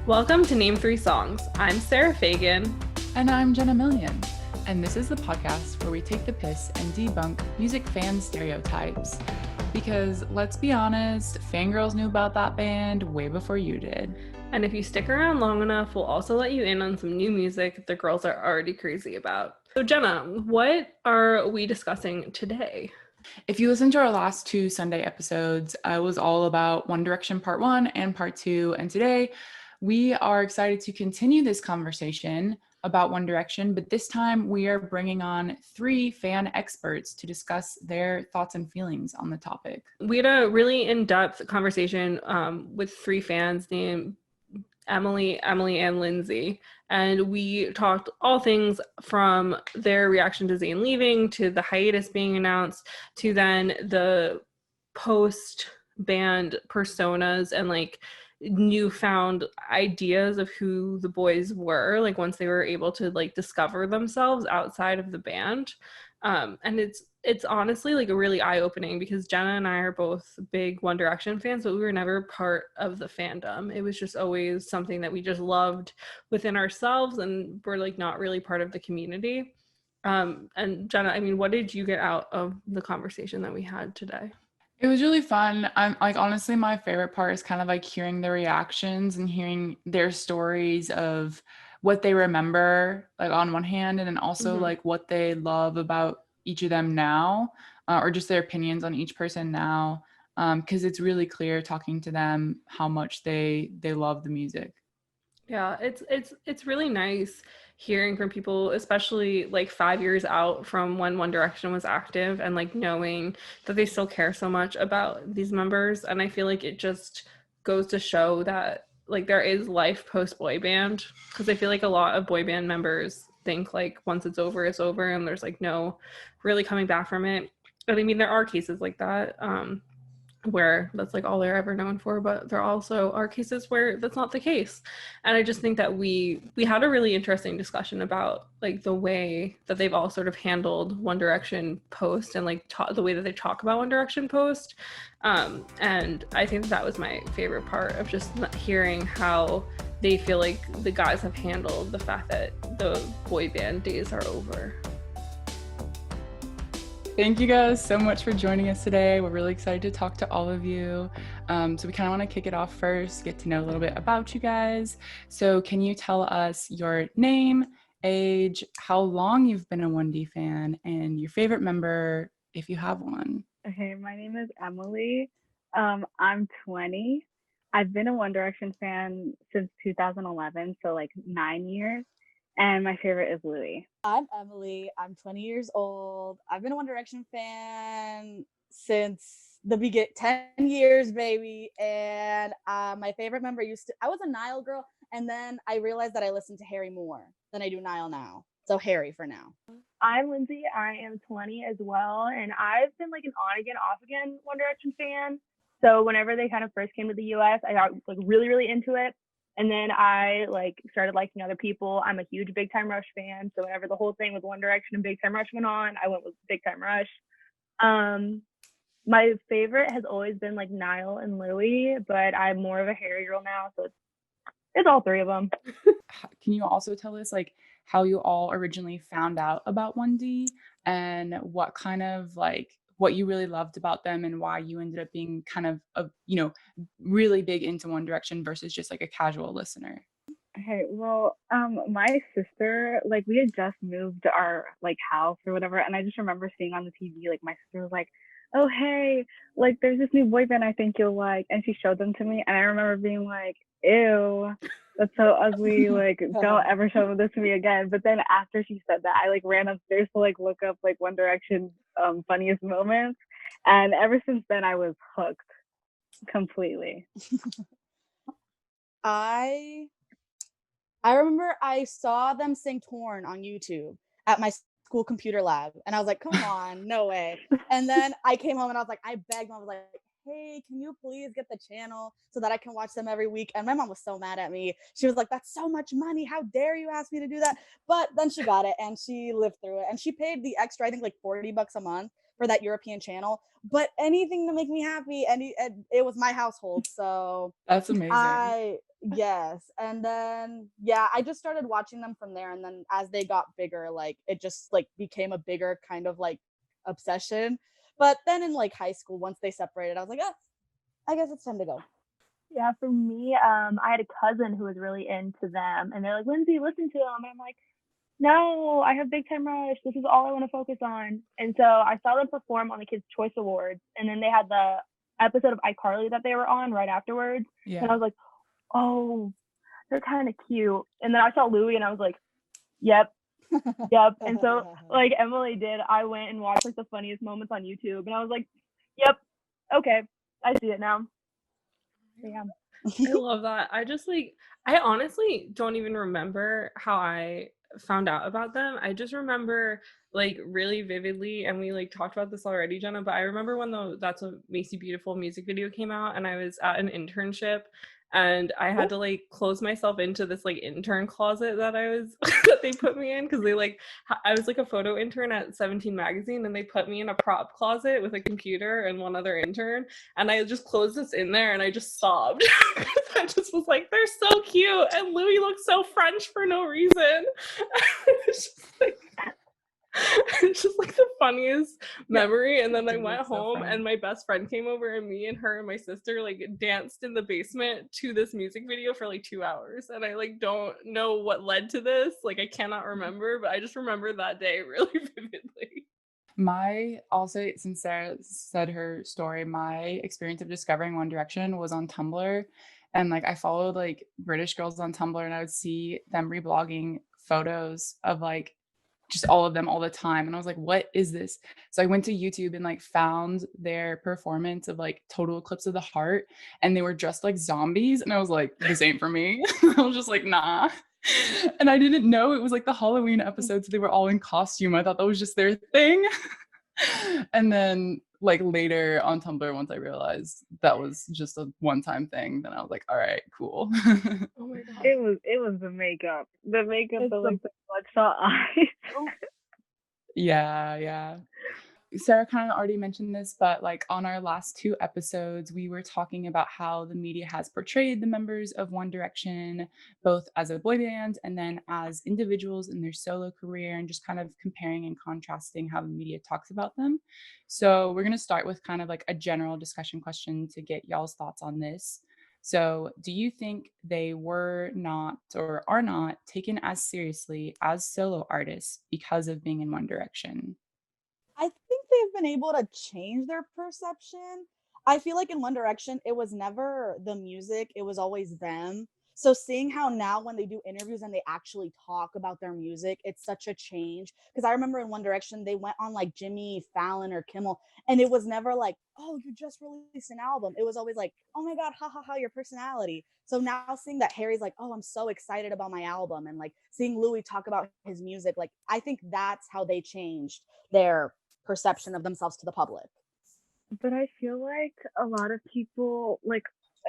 Welcome to Name Three Songs. I'm Sarah Fagan. And I'm Jenna Million. And this is the podcast where we take the piss and debunk music fan stereotypes. Because let's be honest, fangirls knew about that band way before you did. And if you stick around long enough, we'll also let you in on some new music the girls are already crazy about. So Jenna, what are we discussing today? If you listen to our last two Sunday episodes, I was all about One Direction Part 1 and Part 2. And today we are excited to continue this conversation about One Direction, but this time we are bringing on three fan experts to discuss their thoughts and feelings on the topic. We had a really in-depth conversation with three fans named Emily, and Lindsay. And we talked all things from their reaction to Zayn leaving, to the hiatus being announced, to then the post-band personas and like newfound ideas of who the boys were, like once they were able to like discover themselves outside of the band. And it's honestly like a really eye-opening because Jenna and I are both big One Direction fans, but we were never part of the fandom. It was just always something that we just loved within ourselves and we're like not really part of the community. And Jenna, I mean, what did you get out of the conversation that we had today? It was really fun. I'm like, honestly, my favorite part is kind of like hearing their reactions and hearing their stories of what they remember, like on one hand, and then also like what they love about each of them now, or just their opinions on each person now. Because it's really clear talking to them how much they love the music. Yeah, it's really nice hearing from people, especially like 5 years out from when One Direction was active and like knowing that they still care so much about these members. And I feel like it just goes to show that like there is life post boy band, because I feel like a lot of boy band members think like once it's over and there's like no really coming back from it. And I mean there are cases like that. Where that's like all they're ever known for, but there also are cases where that's not the case. And I just think that we had a really interesting discussion about like the way that they've all sort of handled One Direction post and like the way that they talk about One Direction post. And I think that was my favorite part of just hearing how they feel like the guys have handled the fact that the boy band days are over. Thank you guys so much for joining us today. We're really excited to talk to all of you. So we kind of want to kick it off first, get to know a little bit about you guys. So can you tell us your name, age, how long you've been a 1D fan, and your favorite member, if you have one? Okay, my name is Emily. I'm 20. I've been a One Direction fan since 2011, so like 9 years. And my favorite is Louis. I'm Emily. I'm 20 years old. I've been a One Direction fan since the 10 years, baby. And my favorite member I was a Niall girl. And then I realized that I listened to Harry more than I do Niall now. So Harry for now. I'm Lindsay. I am 20 as well. And I've been like an on again, off again One Direction fan. So whenever they kind of first came to the US, I got like really, really into it. And then I like started liking other people. I'm a huge Big Time Rush fan. So whenever the whole thing with One Direction and Big Time Rush went on, I went with Big Time Rush. My favorite has always been like Niall and Louis, but I'm more of a Harry girl now. So it's all three of them. Can you also tell us like how you all originally found out about 1D and what kind of like what you really loved about them and why you ended up being kind of really big into One Direction versus just like a casual listener? Okay, well, my sister, like we had just moved to our like house or whatever, and I just remember seeing on the TV, like my sister was like, "Oh hey, like there's this new boy band I think you'll like," and she showed them to me, and I remember being like, "Ew, that's so ugly, like don't ever show this to me again." But then after she said that, I like ran upstairs to like look up like One Direction funniest moments, and ever since then I was hooked completely. I remember I saw them sing Torn on YouTube at my school computer lab. And I was like, come on, no way. And then I came home and I was like, I begged mom, I was like, hey, can you please get the channel so that I can watch them every week? And my mom was so mad at me. She was like, that's so much money. How dare you ask me to do that? But then she got it and she lived through it. And she paid the extra, I think like $40 a month for that European channel. But anything to make me happy, and it was my household. So That's amazing. yes. And then, yeah, I just started watching them from there. And then as they got bigger, like it just like became a bigger kind of like obsession. But then in like high school, once they separated, I was like, oh, I guess it's time to go. Yeah, for me, I had a cousin who was really into them, and they're like, Lindsay, listen to them. And I'm like, no, I have Big Time Rush. This is all I want to focus on. And so I saw them perform on the Kids' Choice Awards, and then they had the episode of iCarly that they were on right afterwards. And I Yeah. was like, oh, they're kind of cute. And then I saw Louis, and I was like, yep, yep. And so, like Emily did, I went and watched like the funniest moments on YouTube, and I was like, yep, okay, I see it now. So, yeah. I love that. I honestly don't even remember how I found out about them. I just remember like really vividly, and we like talked about this already, Jenna, but I remember when the That's What Makes You Beautiful music video came out, and I was at an internship, and I had to like close myself into this like intern closet that I was that they put me in, because they like I was like a photo intern at 17 magazine, and they put me in a prop closet with a computer and one other intern, and I just closed this in there and I just sobbed. I just was like, they're so cute, and Louis looks so French for no reason. it's just like it's just like the funniest memory. And then I went home, and my best friend came over, and me and her and my sister like danced in the basement to this music video for like 2 hours. And I like don't know what led to this. Like I cannot remember, but I just remember that day really vividly. Also, since Sarah said her story, my experience of discovering One Direction was on Tumblr. And like I followed like British girls on Tumblr, and I would see them reblogging photos of like just all of them all the time. And I was like, what is this? So I went to YouTube and like found their performance of like Total Eclipse of the Heart, and they were dressed like zombies. And I was like, this ain't for me. I was just like, nah. And I didn't know it was like the Halloween episode, so they were all in costume. I thought that was just their thing. And then like later on Tumblr, once I realized that was just a one-time thing, then I was like, all right, cool. Oh my god. It was the makeup. The makeup, the like the bloodshot eyes. Yeah. Sarah kind of already mentioned this, but like on our last 2 episodes, we were talking about how the media has portrayed the members of One Direction, both as a boy band and then as individuals in their solo career, and just kind of comparing and contrasting how the media talks about them. So we're going to start with kind of like a general discussion question to get y'all's thoughts on this. So, do you think they were not or are not taken as seriously as solo artists because of being in One Direction? I think they've been able to change their perception. I feel like in One Direction, it was never the music, it was always them. So seeing how now when they do interviews and they actually talk about their music, it's such a change. Because I remember in One Direction, they went on like Jimmy Fallon or Kimmel, and it was never like, oh, you just released an album. It was always like, oh my God, ha ha ha, your personality. So now seeing that Harry's like, oh, I'm so excited about my album, and like seeing Louis talk about his music, like I think that's how they changed their perception of themselves to the public. But I feel like a lot of people, like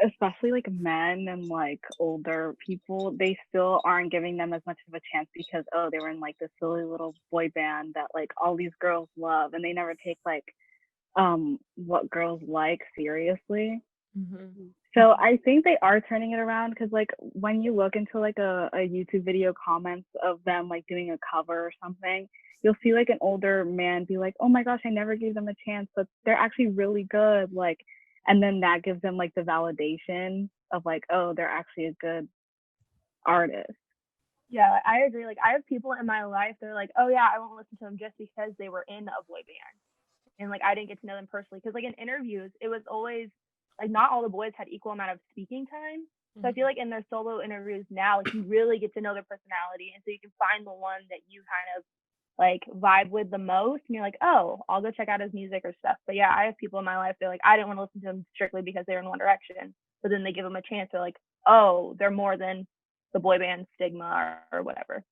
especially like men and like older people, they still aren't giving them as much of a chance because oh, they were in like this silly little boy band that like all these girls love, and they never take like what girls like seriously. Mm-hmm. So I think they are turning it around because like when you look into like a YouTube video comments of them like doing a cover or something, you'll see like an older man be like, oh my gosh, I never gave them a chance, but they're actually really good. Like, and then that gives them like the validation of like, oh, they're actually a good artist. Yeah, I agree. Like I have people in my life, they're like, oh yeah, I won't listen to them just because they were in a boy band. And like I didn't get to know them personally. Because like in interviews, it was always like not all the boys had equal amount of speaking time. So I feel like in their solo interviews now, like you really get to know their personality, and so you can find the one that you kind of like vibe with the most, and you're like, oh, I'll go check out his music or stuff. But yeah, I have people in my life, they're like, I didn't want to listen to them strictly because they're in One Direction, but then they give them a chance. They're like, oh, they're more than the boy band stigma or whatever.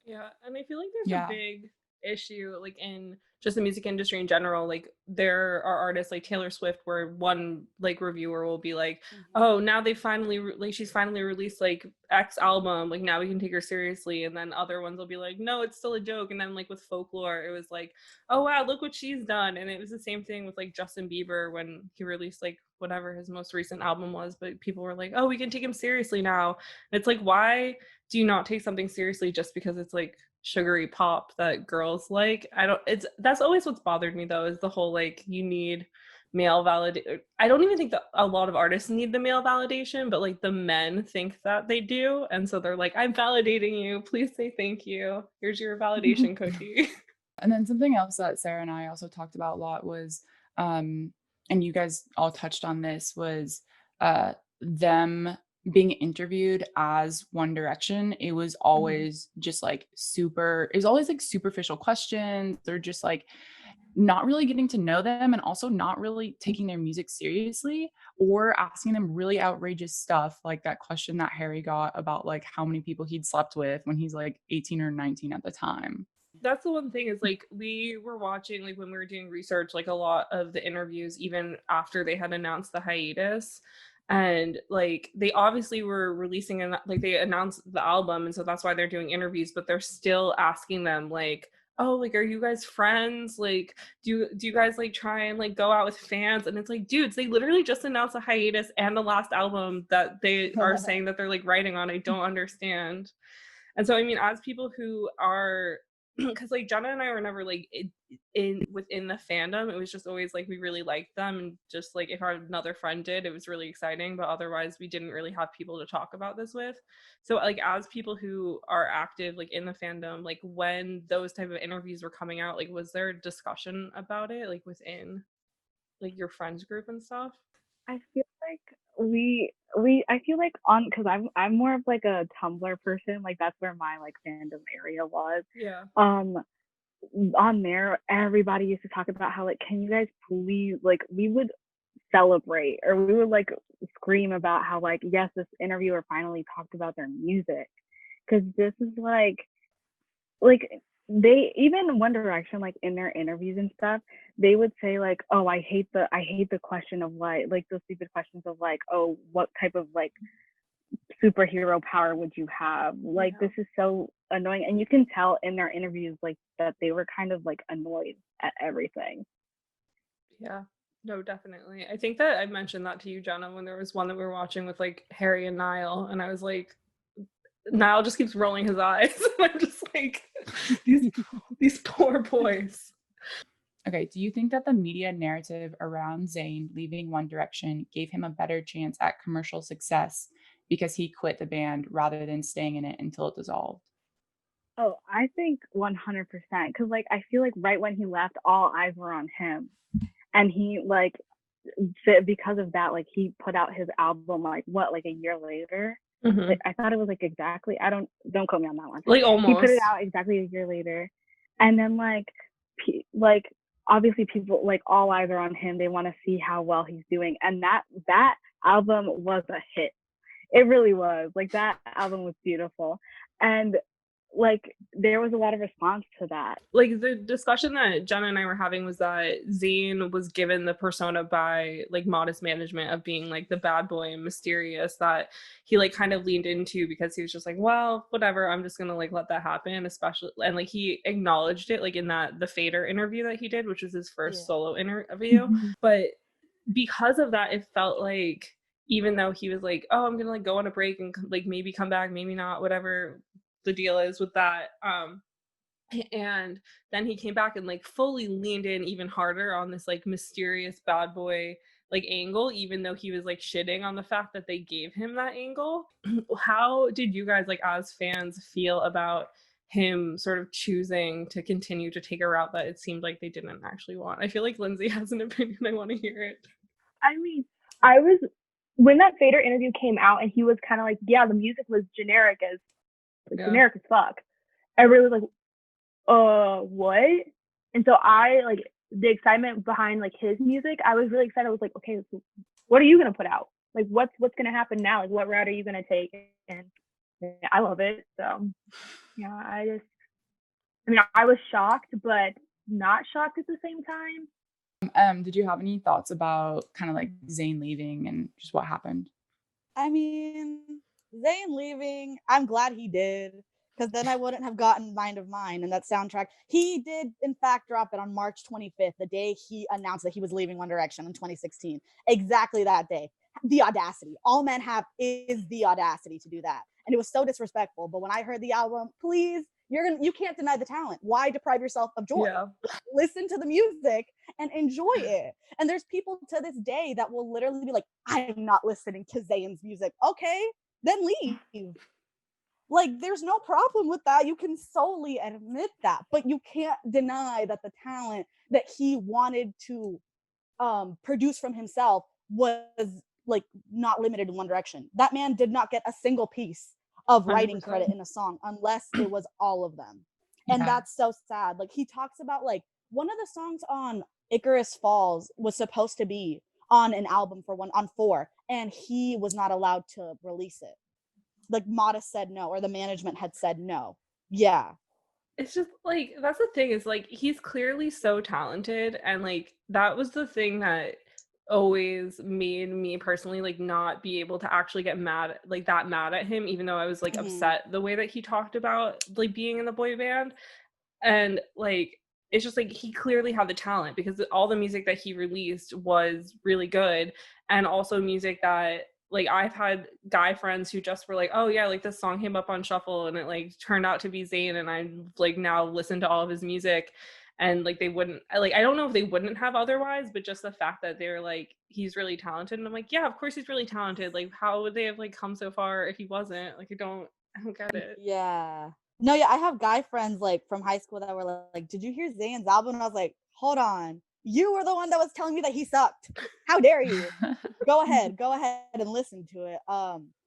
Yeah, and I feel like there's a big issue like in just the music industry in general. Like there are artists like Taylor Swift where one like reviewer will be like, oh, now they finally like she's finally released like X album, like now we can take her seriously. And then other ones will be like, no, it's still a joke. And then like with Folklore it was like, oh wow, look what she's done. And it was the same thing with like Justin Bieber when he released like whatever his most recent album was, but people were like, oh, we can take him seriously now. And it's like, why do you not take something seriously just because it's like sugary pop that girls like? I don't, it's, that's always what's bothered me though, is the whole like you need male validation. I don't even think that a lot of artists need the male validation, but like the men think that they do, and so they're like, I'm validating you, please say thank you, here's your validation cookie. And then something else that Sarah and I also talked about a lot was, and you guys all touched on this, was them being interviewed as One Direction. It was always just like super, it was always like superficial questions. They're just like not really getting to know them, and also not really taking their music seriously, or asking them really outrageous stuff, like that question that Harry got about like how many people he'd slept with when he's like 18 or 19 at the time. That's the one thing, is like we were watching, like when we were doing research, like a lot of the interviews even after they had announced the hiatus, and like they obviously were releasing and like they announced the album, and so that's why they're doing interviews, but they're still asking them like, oh, like are you guys friends, like do you guys like try and like go out with fans? And it's like, dudes, they literally just announced a hiatus and the last album that they are saying that they're like writing on. I don't understand. And so I mean, as people who are, because like Jenna and I were never like in within the fandom, it was just always like we really liked them, and just like if our another friend did, it was really exciting, but otherwise we didn't really have people to talk about this with. So like as people who are active like in the fandom, like when those type of interviews were coming out, like was there a discussion about it like within like your friends group and stuff? I feel like I feel like on, because I'm more of like a Tumblr person, like that's where my like fandom area was. Yeah. On there everybody used to talk about how like, can you guys please, like we would celebrate, or we would like scream about how like, yes, this interviewer finally talked about their music, because this is like they, even One Direction, like in their interviews and stuff, they would say like, oh, I hate the question of like those stupid questions of like, oh, what type of like superhero power would you have, like this is so annoying. And you can tell in their interviews like that they were kind of like annoyed at everything. Yeah. No, definitely. I think that I mentioned that to you, Jenna, when there was one that we were watching with like Harry and Niall, and I was like, Niall just keeps rolling his eyes. I'm just like, these poor boys. Okay, do you think that the media narrative around Zayn leaving One Direction gave him a better chance at commercial success because he quit the band rather than staying in it until it dissolved? Oh, I think 100%, because like I feel like right when he left, all eyes were on him, and he like, because of that, like he put out his album like what, like a year later. Like I thought it was like exactly, I don't quote me on that one, Like he put it almost. out exactly a year later. And then like obviously people, like all eyes are on him, they want to see how well he's doing, and that album was a hit. It really was. Like that album was beautiful. And like there was a lot of response to that. Like the discussion that Jenna and I were having was that Zayn was given the persona by like Modest Management of being like the bad boy and mysterious, that he like kind of leaned into, because he was just like, well, whatever, I'm just gonna like let that happen, especially, and like he acknowledged it like in that the Fader interview that he did, which was his first solo interview. But because of that, it felt like even though he was like, oh, I'm gonna like go on a break and like maybe come back, maybe not, whatever the deal is with that, and then he came back and like fully leaned in even harder on this like mysterious bad boy like angle, even though he was like shitting on the fact that they gave him that angle. How did you guys like as fans feel about him sort of choosing to continue to take a route that it seemed like they didn't actually want? I feel like Lindsay has an opinion. I want to hear it. I mean, I was, when that Fader interview came out and he was kind of like, yeah, the music was generic as like, generic as fuck. I really was like, what? And so I like the excitement behind like his music. I was really excited. I was like, okay, so what are you gonna put out? Like, what's gonna happen now? Like, what route are you gonna take? And yeah, I love it. So yeah, I mean, I was shocked, but not shocked at the same time. Did you have any thoughts about kind of like Zayn leaving and just what happened? I mean, Zayn leaving, I'm glad he did, because then I wouldn't have gotten Mind of Mine and that soundtrack. He did, in fact, drop it on March 25th, the day he announced that he was leaving One Direction in 2016. Exactly that day. The audacity. All men have is the audacity to do that. And it was so disrespectful. But when I heard the album, please, you can't deny the talent. Why deprive yourself of joy? Yeah. Listen to the music and enjoy it. And there's people to this day that will literally be like, I'm not listening to Zayn's music. Okay, then leave. Like, there's no problem with that. You can solely admit that, but you can't deny that the talent that he wanted to produce from himself was like not limited in one direction. That man did not get a single piece of writing 100%. credit in a song unless it was all of them. And Yeah. that's so sad. Like, he talks about, like, one of the songs on Icarus Falls was supposed to be on an album on 4, and he was not allowed to release it. Like, Modest said no, or the management had said no. Yeah. It's just like, that's the thing, is like, he's clearly so talented, and like that was the thing that always made me personally like not be able to actually get mad at him, even though I was like upset the way that he talked about like being in the boy band. And like, it's just like, he clearly had the talent, because all the music that he released was really good, and also music that like, I've had guy friends who just were like, oh yeah, like this song came up on shuffle and it like turned out to be Zayn, and I like now listen to all of his music. And like, they wouldn't, like, I don't know if they wouldn't have otherwise, but just the fact that they're like, he's really talented, and I'm like, yeah, of course he's really talented. Like, how would they have like come so far if he wasn't? Like, I don't get it. Yeah. No, yeah, I have guy friends like from high school that were like, "Did you hear Zayn's album?" And I was like, "Hold on. You were the one that was telling me that he sucked. How dare you? Go ahead and listen to it."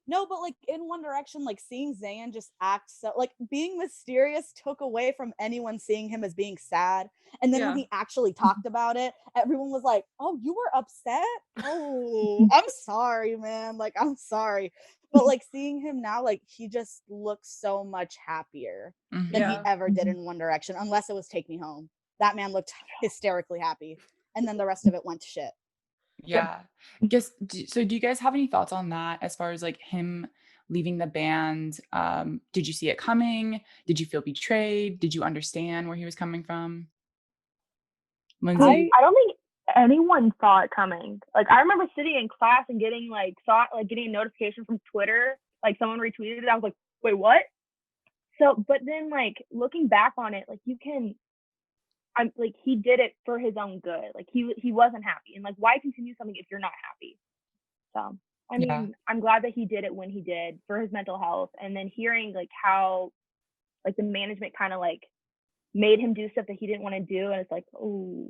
No, but like in One Direction, like seeing Zayn just act so like being mysterious took away from anyone seeing him as being sad. And then when Yeah. he actually talked about it, everyone was like, "Oh, you were upset? Oh, I'm sorry, man. Like, I'm sorry." But like seeing him now, like he just looks so much happier than he Yeah. ever did in One Direction, unless it was Take Me Home. That man looked hysterically happy. And then the rest of it went to shit. Yeah. So do you guys have any thoughts on that as far as like him leaving the band? Did you see it coming? Did you feel betrayed? Did you understand where he was coming from? Lindsay? I don't think anyone saw it coming. Like, I remember sitting in class and getting getting a notification from Twitter, like someone retweeted it. I was like, wait, what? So, but then like looking back on it, like I'm like, he did it for his own good. Like, he wasn't happy, and like, why continue something if you're not happy? So, I Yeah. mean, I'm glad that he did it when he did for his mental health, and then hearing like how like the management kind of like made him do stuff that he didn't want to do, and it's like, oh,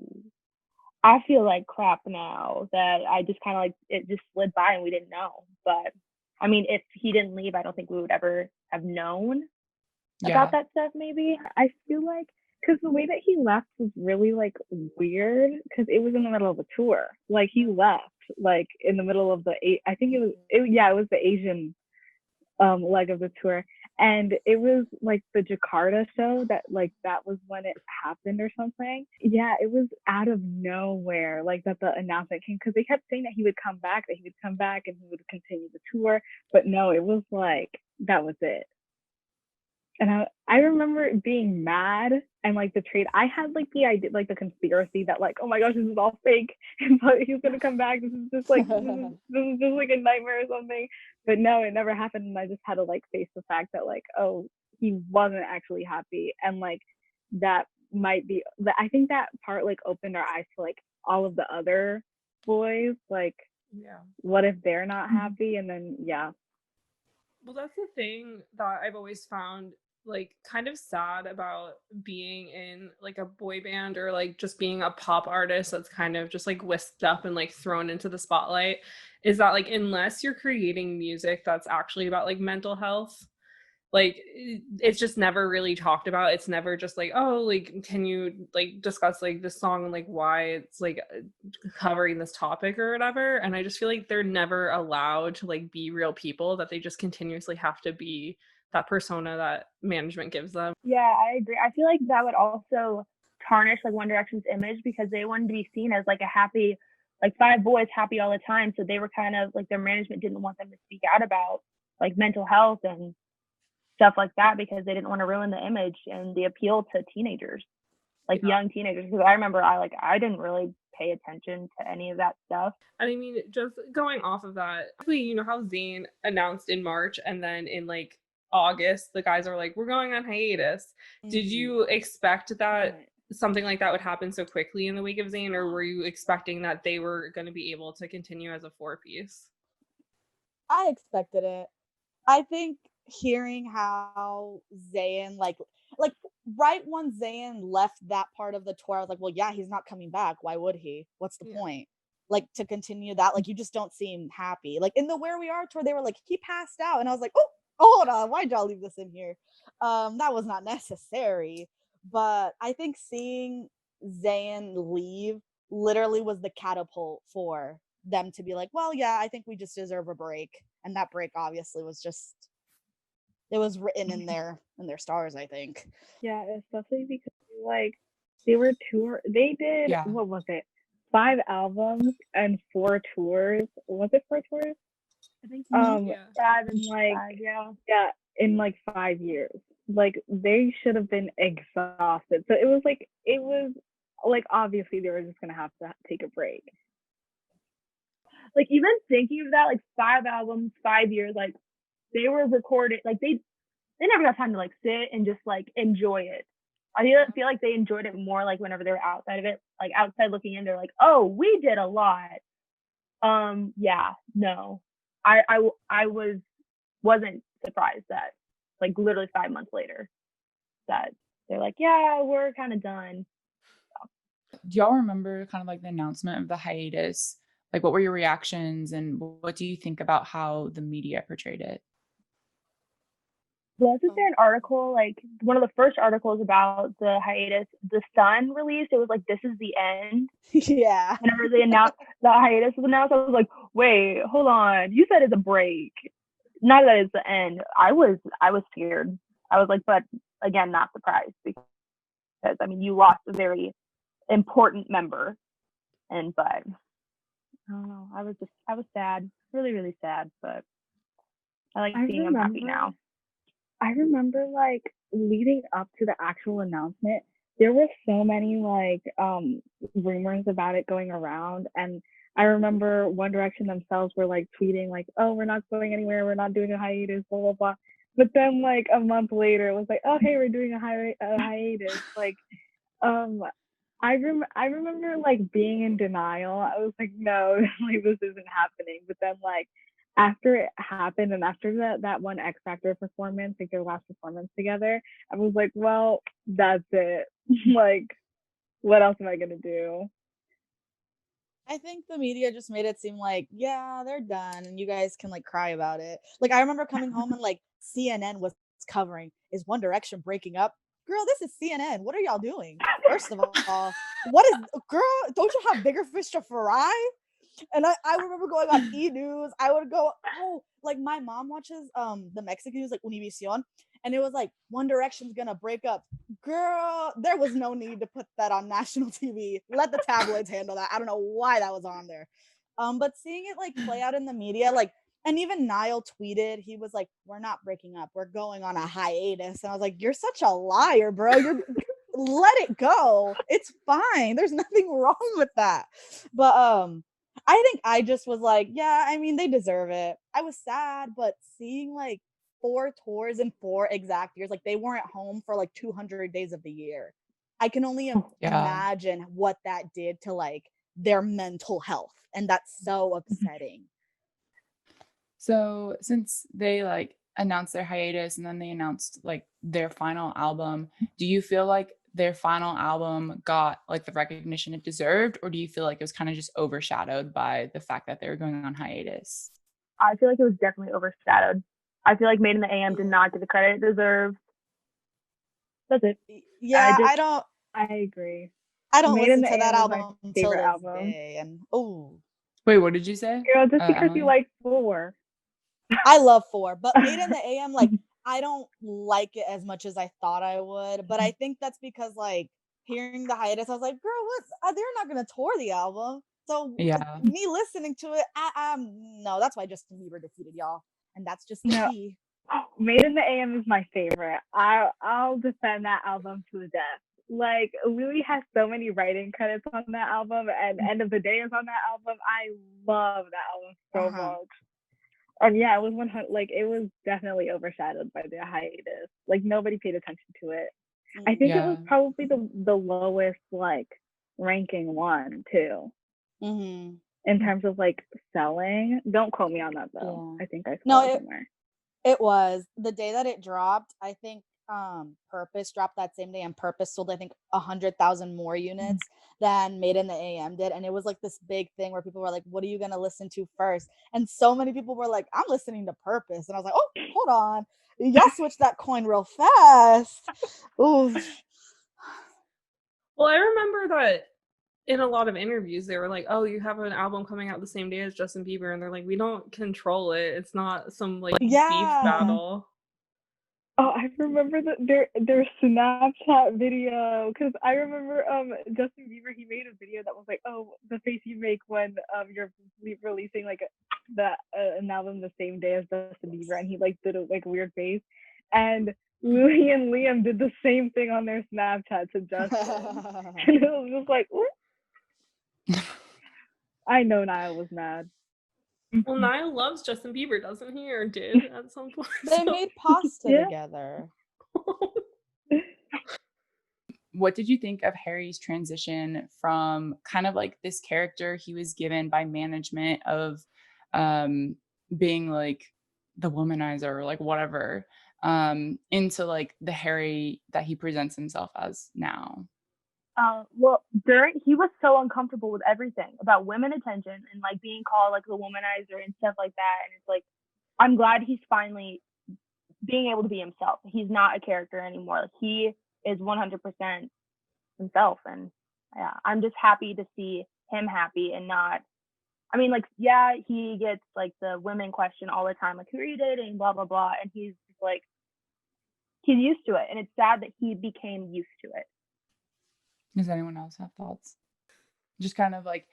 I feel like crap now that I just kind of like it just slid by and we didn't know. But I mean, if he didn't leave, I don't think we would ever have known Yeah. about that stuff. Maybe I feel like because the way that he left was really like weird because it was in the middle of a tour. Like, he left like in the middle of I think it was the Asian leg of the tour, and it was like the Jakarta show that was when it happened or something. Yeah, it was out of nowhere, like that the announcement came, because they kept saying that he would come back, and he would continue the tour, but no, it was like that was it. And I remember being mad and like betrayed. I had like the idea, like the conspiracy that like, oh my gosh, this is all fake, but he's gonna come back. This is just like this is just like a nightmare or something. But no, it never happened, and I just had to like face the fact that like, oh, he wasn't actually happy, and like that might be. I think that part like opened our eyes to like all of the other boys. Like, Yeah. what if they're not happy? And then yeah. Well, that's the thing that I've always found like kind of sad about being in like a boy band, or like just being a pop artist that's kind of just like whisked up and like thrown into the spotlight, is that like, unless you're creating music that's actually about like mental health, like it's just never really talked about. It's never just like, oh, like, can you like discuss like this song and like why it's like covering this topic or whatever. And I just feel like they're never allowed to like be real people, that they just continuously have to be that persona that management gives them. Yeah, I agree. I feel like that would also tarnish like One Direction's image because they wanted to be seen as like a happy, like five boys happy all the time. So they were kind of like their management didn't want them to speak out about like mental health and stuff like that because they didn't want to ruin the image and the appeal to teenagers, like young teenagers. Because I remember I didn't really pay attention to any of that stuff. And I mean, just going off of that, you know how Zayn announced in March and then in like August, the guys are like, we're going on hiatus. Did you expect that something like that would happen so quickly in the wake of Zayn, or were you expecting that they were going to be able to continue as a four-piece? I expected it. I think hearing how Zayn like right when Zayn left that part of the tour, I was like, well, yeah, he's not coming back. Why would he? What's the point? Like to continue that, like you just don't seem happy. Like in the Where We Are tour, they were like, he passed out, and I was like, oh, hold on, why'd y'all leave this in here? That was not necessary. But I think seeing Zayn leave literally was the catapult for them to be like, well, yeah, I think we just deserve a break. And that break obviously was just, it was written in their stars, I think. Yeah, especially because like they did what was it? 5 albums and 4 tours. Was it 4 tours? I think 5 and like 5, in like 5 years. Like they should have been exhausted. So it was like obviously they were just gonna have to take a break. Like even thinking of that, like 5 albums, 5 years, like they were recorded, like they never got time to like sit and just like enjoy it. I feel like they enjoyed it more like whenever they were outside of it, like outside looking in, they're like, oh, we did a lot. Yeah, no, I wasn't surprised that like literally 5 months later that they're like, yeah, we're kind of done. Do y'all remember kind of like the announcement of the hiatus? Like, what were your reactions, and what do you think about how the media portrayed it? Wasn't there an article, like one of the first articles about the hiatus, The Sun released? It was like, this is the end. Yeah. Whenever they announced the hiatus was announced, I was like, wait, hold on. You said it's a break. Not that it's the end. I was scared. I was like, but again, not surprised because I mean, you lost a very important member. But I don't know. I was sad, really, really sad. But I like seeing them happy now. I remember like leading up to the actual announcement, there were so many like rumors about it going around, and I remember One Direction themselves were like tweeting like, oh, we're not going anywhere, we're not doing a hiatus, blah blah blah. But then like a month later it was like, oh hey, we're doing a hiatus. Like I remember like being in denial. I was like, no, like this isn't happening. But then like after it happened and after that one X Factor performance, like their last performance together, I was like, well, that's it. Like, what else am I gonna do? I think the media just made it seem like, yeah, they're done and you guys can like cry about it. Like I remember coming home and like CNN was covering, is One Direction breaking up? Girl, this is CNN. What are y'all doing? First of all, what is, girl, don't you have bigger fish to fry? And I remember going on E! News. I would go, oh, like my mom watches the Mexican news, like Univision, and it was like One Direction's gonna break up. Girl, there was no need to put that on national TV. Let the tabloids handle that. I don't know why that was on there. But seeing it like play out in the media, like, and even Niall tweeted, he was like, we're not breaking up, we're going on a hiatus. And I was like, you're such a liar, bro. Let it go. It's fine. There's nothing wrong with that. But I think I just was like, yeah, I mean, they deserve it. I was sad, but seeing like 4 tours in 4 exact years, like they weren't home for like 200 days of the year. I can only imagine what that did to like their mental health. And that's so upsetting. So since they like announced their hiatus and then they announced like their final album, do you feel like their final album got like the recognition it deserved, or do you feel like it was kind of just overshadowed by the fact that they were going on hiatus? I feel like it was definitely overshadowed. I feel like Made in the AM did not get the credit it deserved. That's it. Yeah, I agree. I don't listen to that album until this day. And wait, what did you say? Girl, just because you like 4. I love 4, but Made in the AM, like I don't like it as much as I thought I would, but I think that's because like hearing the hiatus, I was like, girl, what? They're not gonna tour the album. So Yeah. me listening to it, no, that's why Justin Bieber defeated y'all, and that's just the No, tea. Made in the AM is my favorite. I'll defend that album to the death. Like Louis has so many writing credits on that album, and End of the Day is on that album. I love that album so Uh-huh. much. And yeah, it was 100. Like it was definitely overshadowed by the hiatus. Like nobody paid attention to it. I think it was Yeah. probably the lowest like ranking one too Mm-hmm. in terms of like selling. Don't quote me on that though. Yeah. I think I No, saw it somewhere. it was the day that it dropped. I think Purpose dropped that same day, and Purpose sold I think 100,000 more units than Made in the AM did, and it was like this big thing where people were like, "What are you gonna listen to first?" And so many people were like, "I'm listening to Purpose," and I was like, "Oh, hold on, y'all switched that coin real fast." Ooh. Well, I remember that in a lot of interviews, they were like, "Oh, you have an album coming out the same day as Justin Bieber," and they're like, "We don't control it. It's not some like beef Yeah. battle." Oh, I remember their Snapchat video because I remember Justin Bieber, he made a video that was like, oh, the face you make when you're releasing like an album the same day as Justin Bieber, and he like did a like weird face, and Louis and Liam did the same thing on their Snapchat to Justin, and it was just like, ooh. I know Niall was mad. Well, Niall loves Justin Bieber, doesn't he, or did at some point? They made pasta Yeah. together. What did you think of Harry's transition from kind of like this character he was given by management of being like the womanizer or like whatever into like the Harry that he presents himself as now? Well, he was so uncomfortable with everything about women attention and like being called like the womanizer and stuff like that. And it's like, I'm glad he's finally being able to be himself. He's not a character anymore. Like, he is 100% himself. And yeah, I'm just happy to see him happy and not, I mean, like, yeah, he gets like the women question all the time, like, who are you dating? Blah, blah, blah. And he's just like, he's used to it. And it's sad that he became used to it. Does anyone else have thoughts? Just kind of like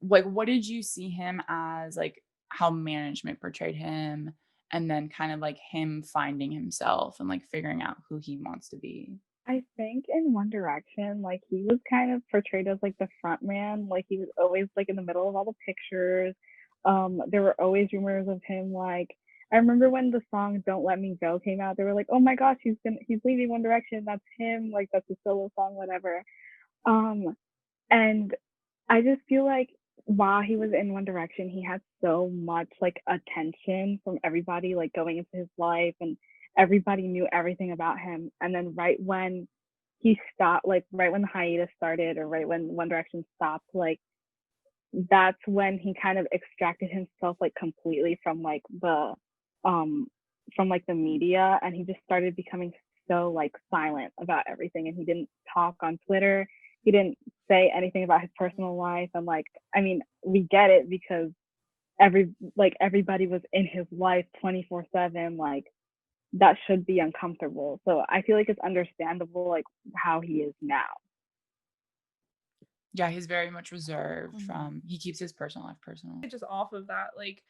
like what did you see him as, like how management portrayed him, and then kind of like him finding himself and like figuring out who he wants to be? I think in One Direction, like he was kind of portrayed as like the front man. Like he was always like in the middle of all the pictures. There were always rumors of him. Like I remember when the song "Don't Let Me Go" came out, they were like, "Oh my gosh, he's leaving One Direction. That's him. Like that's a solo song, whatever." Um, and I just feel like while he was in One Direction, he had so much like attention from everybody, like going into his life, and everybody knew everything about him. And then right when he stopped, like right when the hiatus started, or right when One Direction stopped, like that's when he kind of extracted himself like completely um from like the media, and he just started becoming so like silent about everything, and he didn't talk on Twitter, he didn't say anything about his personal life. And like, I mean, we get it because everybody was in his life 24/7. Like that should be uncomfortable, so I feel like it's understandable like how he is now. Yeah, he's very much reserved from, he keeps his personal life personal. Just off of that, like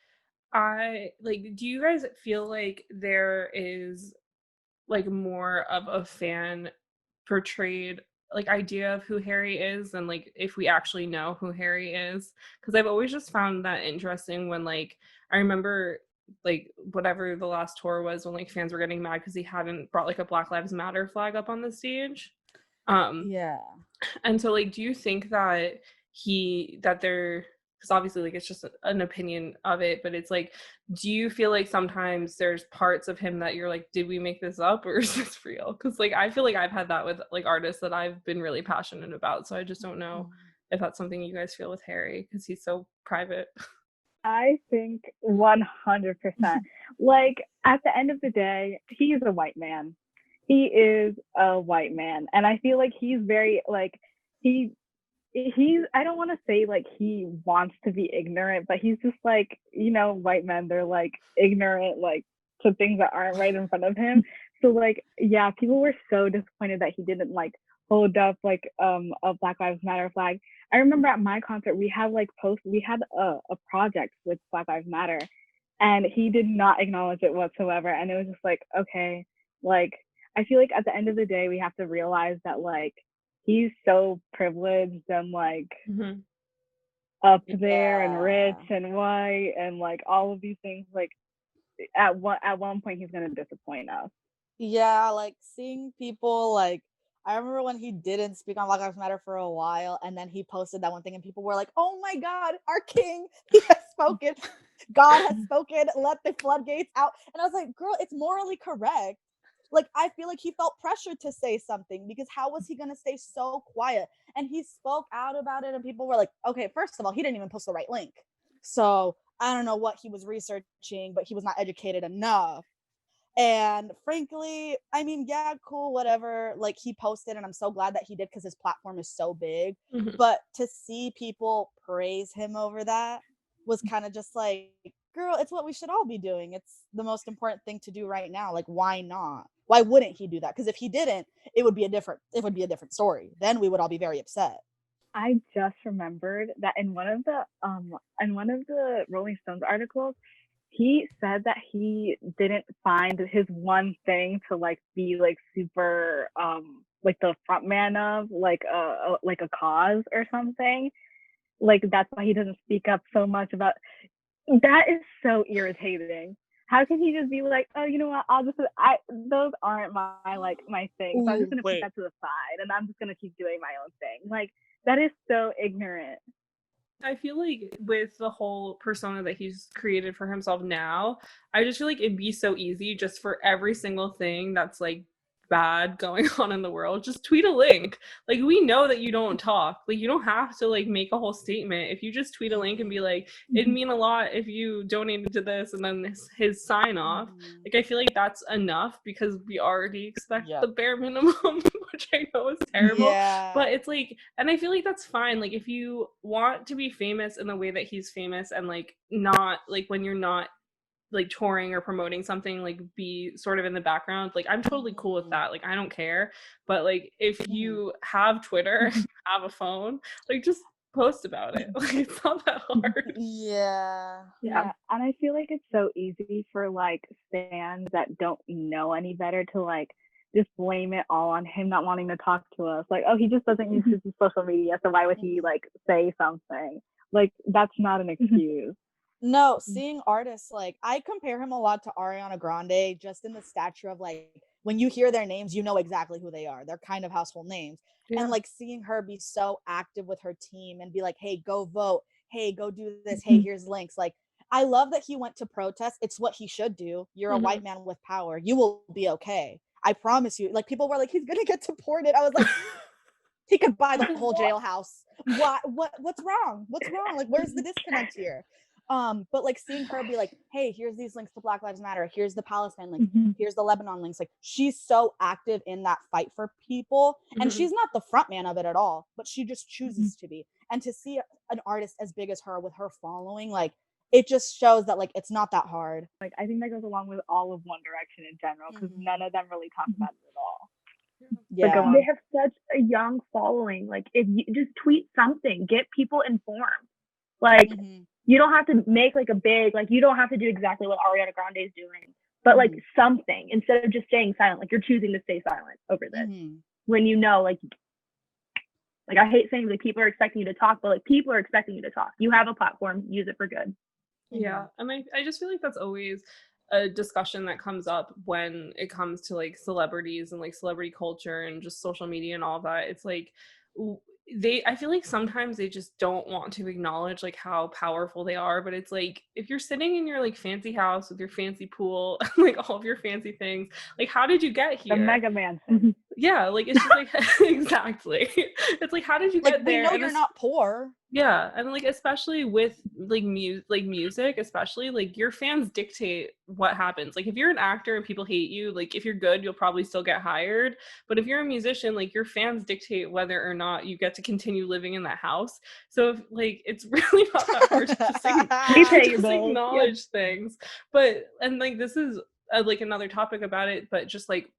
I like, do you guys feel like there is like more of a fan portrayed like idea of who Harry is than like if we actually know who Harry is? Because I've always just found that interesting when like I remember like whatever the last tour was when like fans were getting mad because he hadn't brought like a Black Lives Matter flag up on the stage. Yeah. And so like do you think that they're, because obviously like it's just an opinion of it, but it's like, do you feel like sometimes there's parts of him that you're like, did we make this up or is this real? Because like I feel like I've had that with like artists that I've been really passionate about, so I just don't know if that's something you guys feel with Harry because he's so private. I think 100%. Like at the end of the day, he is a white man. He is a white man, and I feel like he's very like he he's I don't want to say like he wants to be ignorant, but he's just like, white men, they're like ignorant, like to things that aren't right in front of him. So like, yeah, people were so disappointed that he didn't like hold up like a Black Lives Matter flag. I remember at my concert we had a project with Black Lives Matter, and he did not acknowledge it whatsoever. And it was just like, okay, like I feel like at the end of the day we have to realize that like he's so privileged and like up there and rich and white and like all of these things. Like at one point he's gonna disappoint us. Yeah, like seeing people like I remember when he didn't speak on Black Lives Matter for a while, and then he posted that one thing, and people were like, "Oh my God, our king, he has spoken. God has spoken. Let the floodgates out." And I was like, "Girl, it's morally correct." Like I feel like he felt pressured to say something because how was he gonna stay so quiet? And he spoke out about it, and people were like, "Okay, first of all, he didn't even post the right link, so I don't know what he was researching, but he was not educated enough." And frankly, I mean, yeah, cool, whatever. Like he posted, and I'm so glad that he did because his platform is so big. But to see people praise him over that was kind of just like, girl, it's what we should all be doing. It's the most important thing to do right now. Like, why not? Why wouldn't he do that? Because if he didn't, it would be a different story. Then we would all be very upset. I just remembered that in one of the Rolling Stones articles, he said that he didn't find his one thing to like be like super like the front man of like a cause or something. Like that's why he doesn't speak up so much about that. Is so irritating. How can he just be like, oh, you know what? Those aren't my things. So I'm just gonna put that to the side, and I'm just gonna keep doing my own thing. Like that is so ignorant. I feel like with the whole persona that he's created for himself now, I just feel like it'd be so easy just for every single thing that's like bad going on in the world, just tweet a link. Like we know that you don't talk. Like you don't have to like make a whole statement. If you just tweet a link and be like, it'd mean a lot if you donated to this, and then his sign off. Like I feel like that's enough because we already expect the bare minimum, which I know is terrible. But it's like, and I feel like that's fine. Like if you want to be famous in the way that he's famous, and like not like when you're not like touring or promoting something, like be sort of in the background, like I'm totally cool with that. Like I don't care. But like if you have Twitter, have a phone, like just post about it. Like it's not that hard. Yeah. And I feel like it's so easy for like fans that don't know any better to like just blame it all on him not wanting to talk to us. Like, oh, he just doesn't use his social media, so why would he like say something? Like that's not an excuse. No, seeing artists, like I compare him a lot to Ariana Grande, just in the stature of like when you hear their names, you know exactly who they are. They're kind of household names. And like seeing her be so active with her team and be like, hey, go vote. Hey, go do this. Hey, here's links. Like I love that he went to protest. It's what he should do. You're a white man with power. You will be okay. I promise you. Like people were like, he's gonna get deported. I was like, he could buy the whole jailhouse. What's wrong? What's wrong? Like where's the disconnect here? But like seeing her be like, hey, here's these links to Black Lives Matter, here's the Palestine links, here's the Lebanon links. Like she's so active in that fight for people, and she's not the front man of it at all, but she just chooses to be. And to see an artist as big as her with her following, like it just shows that like it's not that hard. Like I think that goes along with all of One Direction in general, because none of them really talk about it at all. Yeah, they have such a young following. Like if you just tweet something, get people informed. Like you don't have to make like a big, like you don't have to do exactly what Ariana Grande is doing, but like something instead of just staying silent. Like you're choosing to stay silent over this when you know, like I hate saying like people are expecting you to talk, but like people are expecting you to talk. You have a platform, use it for good. Yeah, and I just feel like that's always a discussion that comes up when it comes to like celebrities and like celebrity culture and just social media and all that. It's like I feel like sometimes they just don't want to acknowledge like how powerful they are, but it's like if you're sitting in your like fancy house with your fancy pool like all of your fancy things, like how did you get here? The Mega Mansion. Yeah, like it's just like exactly. It's like how did you get there? We know you're not poor. Yeah, and like especially with like music, especially like your fans dictate what happens. Like if you're an actor and people hate you, like if you're good, you'll probably still get hired. But if you're a musician, like your fans dictate whether or not you get to continue living in that house. So if, like it's really not that hard to just, just acknowledge things. But and like this is like another topic about it, but just like,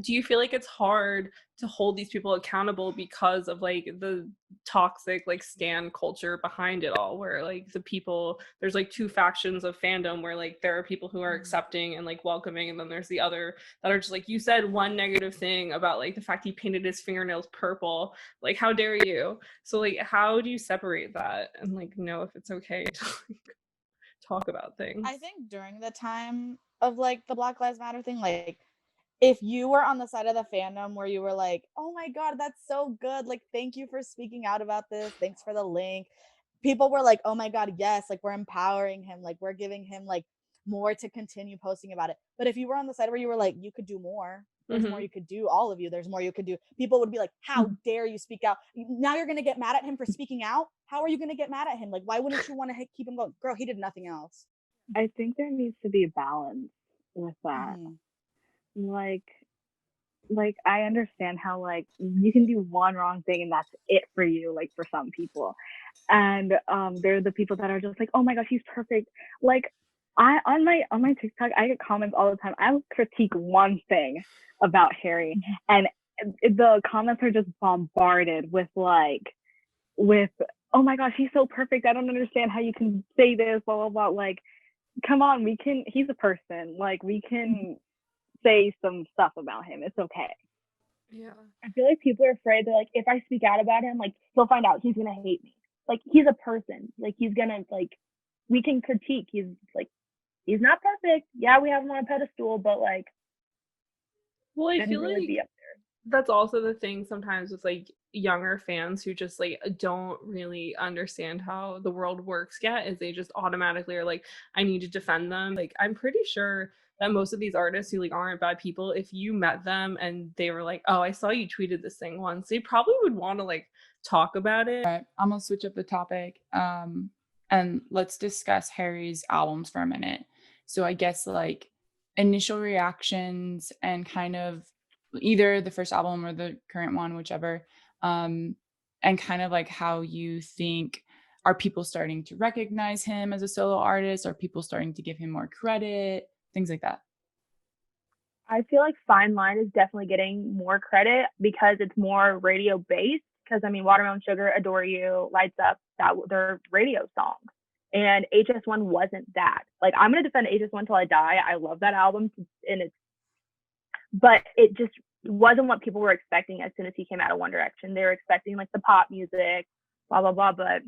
do you feel like it's hard to hold these people accountable because of like the toxic like stan culture behind it all, where like the people, there's like two factions of fandom where like there are people who are accepting and like welcoming, and then there's the other that are just like, you said one negative thing about like the fact he painted his fingernails purple, like how dare you. So like how do you separate that and like know if it's okay to like talk about things? I think during the time of like the Black Lives Matter thing, like if you were on the side of the fandom where you were like, oh my God, that's so good. Like, thank you for speaking out about this. Thanks for the link. People were like, oh my God, yes. Like, we're empowering him. Like, we're giving him like more to continue posting about it. But if you were on the side where you were like, you could do more, there's more you could do. All of you, there's more you could do. People would be like, how dare you speak out? Now you're going to get mad at him for speaking out? How are you going to get mad at him? Like, why wouldn't you want to keep him going? Girl, he did nothing else. I think there needs to be a balance with that. Like I understand how like you can do one wrong thing and that's it for you, like for some people. And they're the people that are just like, oh my gosh, he's perfect. Like I on my TikTok, I get comments all the time. I will critique one thing about Harry, and the comments are just bombarded with oh my gosh, he's so perfect. I don't understand how you can say this, blah blah blah. Like, come on, he's a person. Like, we can say some stuff about him. It's okay. Yeah. I feel like people are afraid that like if I speak out about him, like he'll find out, he's gonna hate me. Like, he's a person. Like, he's gonna like, we can critique. He's not perfect. Yeah, we have him on a pedestal, but like, well, I feel really like be up there. that's also the thing sometimes with like younger fans who just like don't really understand how the world works yet, is they just automatically are like, I need to defend them. Like, I'm pretty sure that most of these artists who like aren't bad people, if you met them and they were like, oh, I saw you tweeted this thing once, they probably would want to like talk about it. All right, I'm gonna switch up the topic, and let's discuss Harry's albums for a minute. So I guess like initial reactions and kind of either the first album or the current one, whichever, and kind of like how you think, are people starting to recognize him as a solo artist? Are people starting to give him more credit? Things like that. I feel like Fine Line is definitely getting more credit because it's more radio based. Because I mean, Watermelon Sugar, Adore You, Lights Up, they're radio songs. And HS1 wasn't that. Like, I'm gonna defend HS1 till I die. I love that album, but it just wasn't what people were expecting as soon as he came out of One Direction. They were expecting like the pop music, blah blah blah. But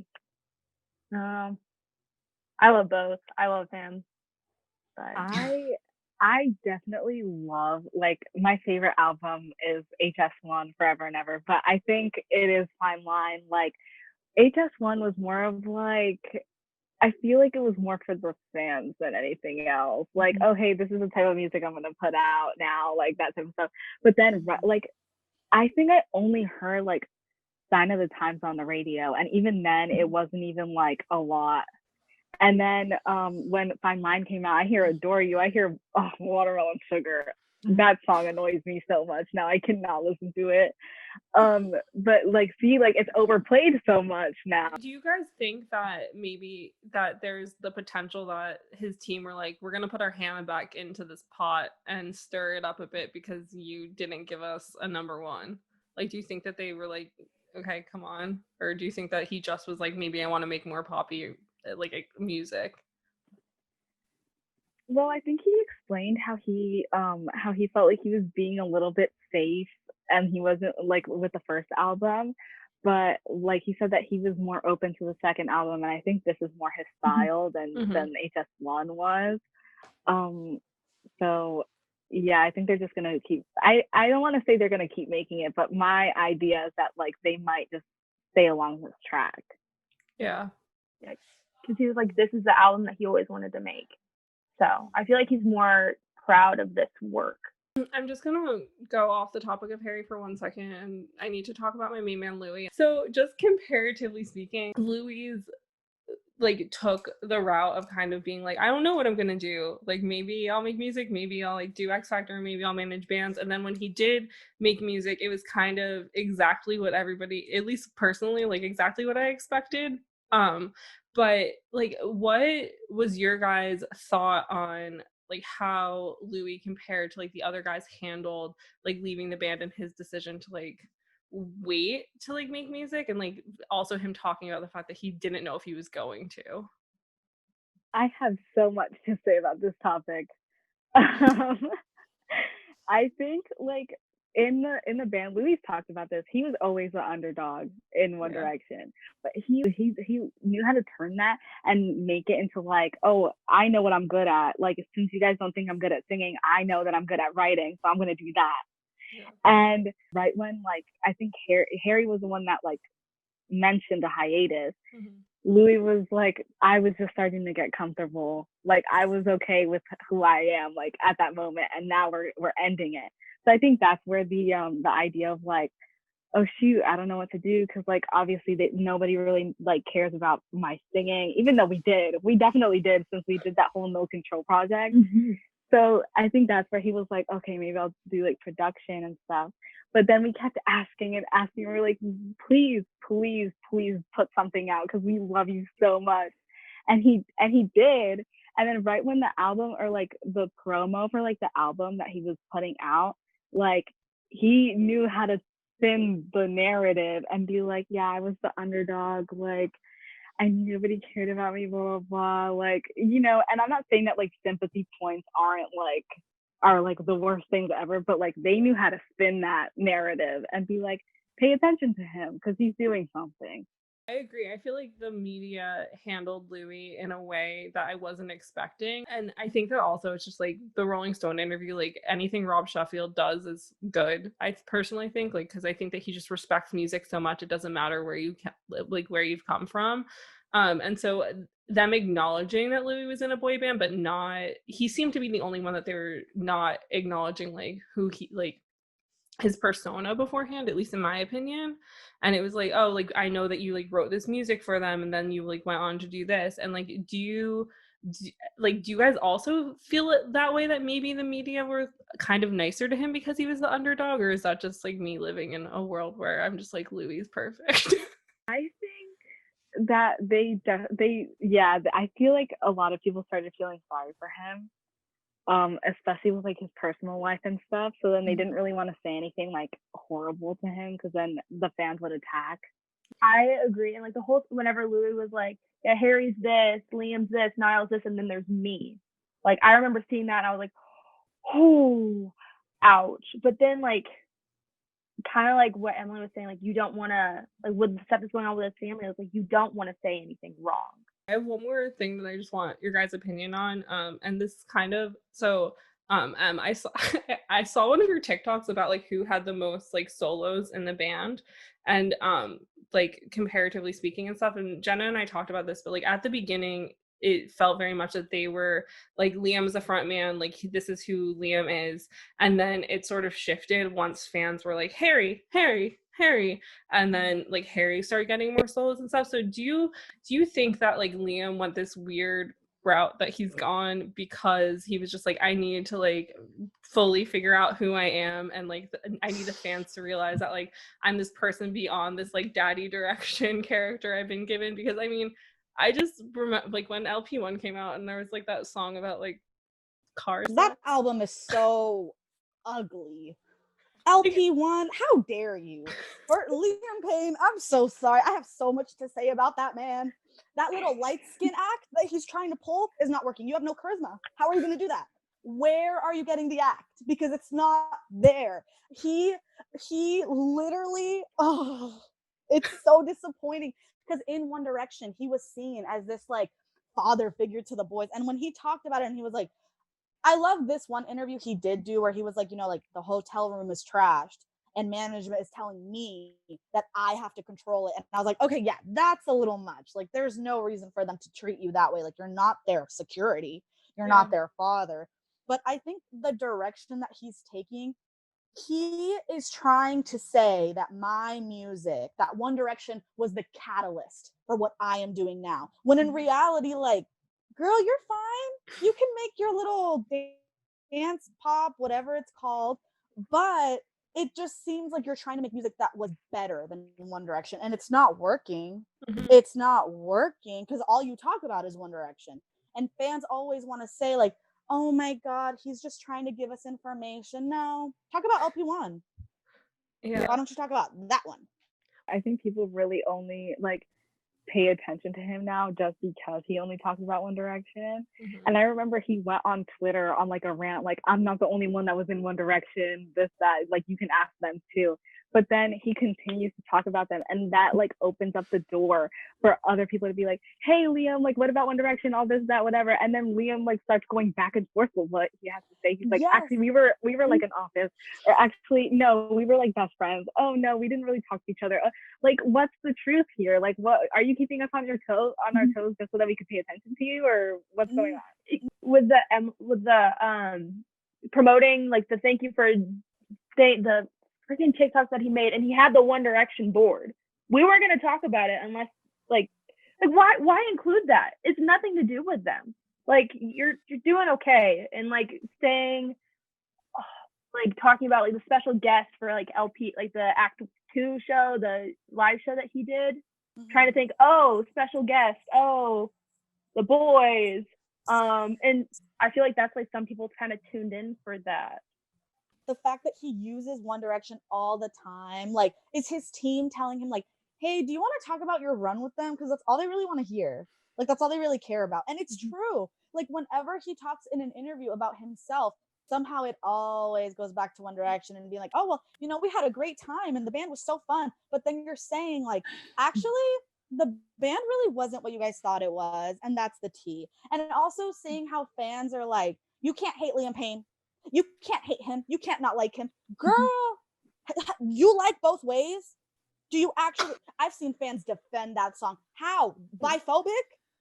I love both. I love him. But I definitely love, like, my favorite album is HS1, Forever and Ever, but I think it is Fine Line. Like, HS1 was more of like, I feel like it was more for the fans than anything else. Like, oh, hey, this is the type of music I'm going to put out now, like that type of stuff. But then, like, I think I only heard, like, Sign of the Times on the radio. And even then, it wasn't even, like, a lot. And then when Fine Line came out, I hear Adore You. I hear Watermelon Sugar. That song annoys me so much now. I cannot listen to it. But like, see, like, it's overplayed so much now. Do you guys think that maybe that there's the potential that his team were like, we're gonna put our hand back into this pot and stir it up a bit because you didn't give us a number one? Like, do you think that they were like, okay, come on? Or do you think that he just was like, maybe I want to make more poppy like music? Well, I think he explained how he felt like he was being a little bit safe, and he wasn't like with the first album, but like he said that he was more open to the second album, and I think this is more his style than HS1 was. So yeah, I think they're just gonna keep. I don't want to say they're gonna keep making it, but my idea is that like they might just stay along this track. Yeah. Because he was like, this is the album that he always wanted to make. So I feel like he's more proud of this work. I'm just gonna go off the topic of Harry for 1 second, and I need to talk about my main man Louis. So just comparatively speaking, Louis like took the route of kind of being like, I don't know what I'm gonna do. Like, maybe I'll make music, maybe I'll like do X Factor, maybe I'll manage bands. And then when he did make music, it was kind of exactly what everybody, at least personally, like exactly what I expected. But like, what was your guys' thought on like how Louis compared to like the other guys handled like leaving the band and his decision to like wait to like make music, and like also him talking about the fact that he didn't know if he was going to. I have so much to say about this topic. Um, I think like in the band, Louis talked about this. He was always the underdog in One Direction, but he knew how to turn that and make it into like, oh, I know what I'm good at. Like, since you guys don't think I'm good at singing, I know that I'm good at writing, so I'm gonna do that. Yeah. And right when like I think Harry was the one that like mentioned a hiatus. Mm-hmm. Louis was like, I was just starting to get comfortable. Like, I was okay with who I am, like at that moment, and now we're ending it. So I think that's where the idea of like, oh shoot, I don't know what to do, because like obviously nobody really like cares about my singing, even though we definitely did, since we did that whole No Control project. Mm-hmm. So I think that's where he was like, okay, maybe I'll do like production and stuff. But then we kept asking and asking. We were like, please, please, please put something out, because we love you so much. And he did. And then right when the album, or like the promo for like the album that he was putting out, like he knew how to spin the narrative and be like, yeah, I was the underdog, like and nobody cared about me, blah, blah, blah. Like, you know, and I'm not saying that like sympathy points are like the worst things ever, but like they knew how to spin that narrative and be like, pay attention to him because he's doing something. I agree. I feel like the media handled Louis in a way that I wasn't expecting. And I think that also it's just like the Rolling Stone interview, like anything Rob Sheffield does is good. I personally think, like, because I think that he just respects music so much. It doesn't matter where where you've come from. And so them acknowledging that Louis was in a boy band, but he seemed to be the only one that they were not acknowledging like who he like his persona beforehand, at least in my opinion. And it was like, oh, like I know that you like wrote this music for them and then you like went on to do this. And like do you guys also feel it that way, that maybe the media were kind of nicer to him because he was the underdog, or is that just like me living in a world where I'm just like, Louis is perfect? I think that I feel like a lot of people started feeling sorry for him, especially with like his personal life and stuff. So then they didn't really want to say anything like horrible to him, because then the fans would attack. I agree. And like the whole, whenever Louis was like, yeah, Harry's this, Liam's this, Niall's this, and then there's me. Like I remember seeing that and I was like, oh, ouch. But then like kind of like what Emily was saying, like you don't want to, like with the stuff that's going on with his family, it's like you don't want to say anything wrong. I have one more thing that I just want your guys' opinion on. And this kind of I saw I saw one of your TikToks about like who had the most like solos in the band, and like comparatively speaking and stuff. And Jenna and I talked about this, but like at the beginning, it felt very much that they were like Liam's the front man, like this is who Liam is, and then it sort of shifted once fans were like Harry, and then like Harry started getting more solos and stuff. So do you think that like Liam went this weird route that he's gone because he was just like, I need to like fully figure out who I am, and like I need the fans to realize that like I'm this person beyond this like daddy direction character I've been given? Because I mean, I just remember like when LP1 came out and there was like that song about like cars. That album is so ugly. LP1, how dare you? For Liam Payne, I'm so sorry. I have so much to say about that man. That little light skin act that he's trying to pull is not working. You have no charisma. How are you going to do that? Where are you getting the act? Because it's not there. He literally, it's so disappointing. Because in One Direction, he was seen as this like father figure to the boys. And when he talked about it and he was like, I love this one interview he did do where he was like, you know, like the hotel room is trashed and management is telling me that I have to control it. And I was like, okay, yeah, that's a little much. Like, there's no reason for them to treat you that way. Like, you're not their security. You're not their father. But I think the direction that he's taking, he is trying to say that my music, that One Direction was the catalyst for what I am doing now. When in reality, like, girl, you're fine. You can make your little dance pop, whatever it's called. But it just seems like you're trying to make music that was better than One Direction. And it's not working. Mm-hmm. It's not working because all you talk about is One Direction. And fans always want to say like, oh my God, he's just trying to give us information. No, talk about LP1. Yeah. Why don't you talk about that one? I think people really only like pay attention to him now just because he only talks about One Direction. And I remember he went on Twitter on like a rant, like, I'm not the only one that was in One Direction, this, that, like, you can ask them too. But then he continues to talk about them, and that like opens up the door for other people to be like, hey Liam, like, what about One Direction, all this, that, whatever. And then Liam like starts going back and forth with what he has to say. He's like, Yes. actually we were like an office, or actually no, we were like best friends. Oh no, we didn't really talk to each other. Like, what's the truth here? Like, what are you keeping us on our toes just so that we could pay attention to you, or what's going on? With the promoting, like, the thank you for the freaking TikToks that he made, and he had the One Direction board. We weren't going to talk about it unless like why include that? It's nothing to do with them. Like, you're doing okay, and like saying, like, talking about like the special guest for like LP, like the Act 2 show, the live show that he did, trying to think, oh, special guest, oh, the boys, and I feel like that's like some people kind of tuned in for that. The fact that he uses One Direction all the time, like, is his team telling him like, hey, do you want to talk about your run with them, because that's all they really want to hear, like, that's all they really care about. And it's true, like, whenever he talks in an interview about himself, somehow it always goes back to One Direction and being like, oh well, you know, we had a great time and the band was so fun. But then you're saying like, actually the band really wasn't what you guys thought it was, and that's the tea. And also seeing how fans are like, you can't hate Liam Payne, you can't hate him, you can't not like him. Girl, you like both ways. Do you actually? I've seen fans defend that song. How? Biphobic?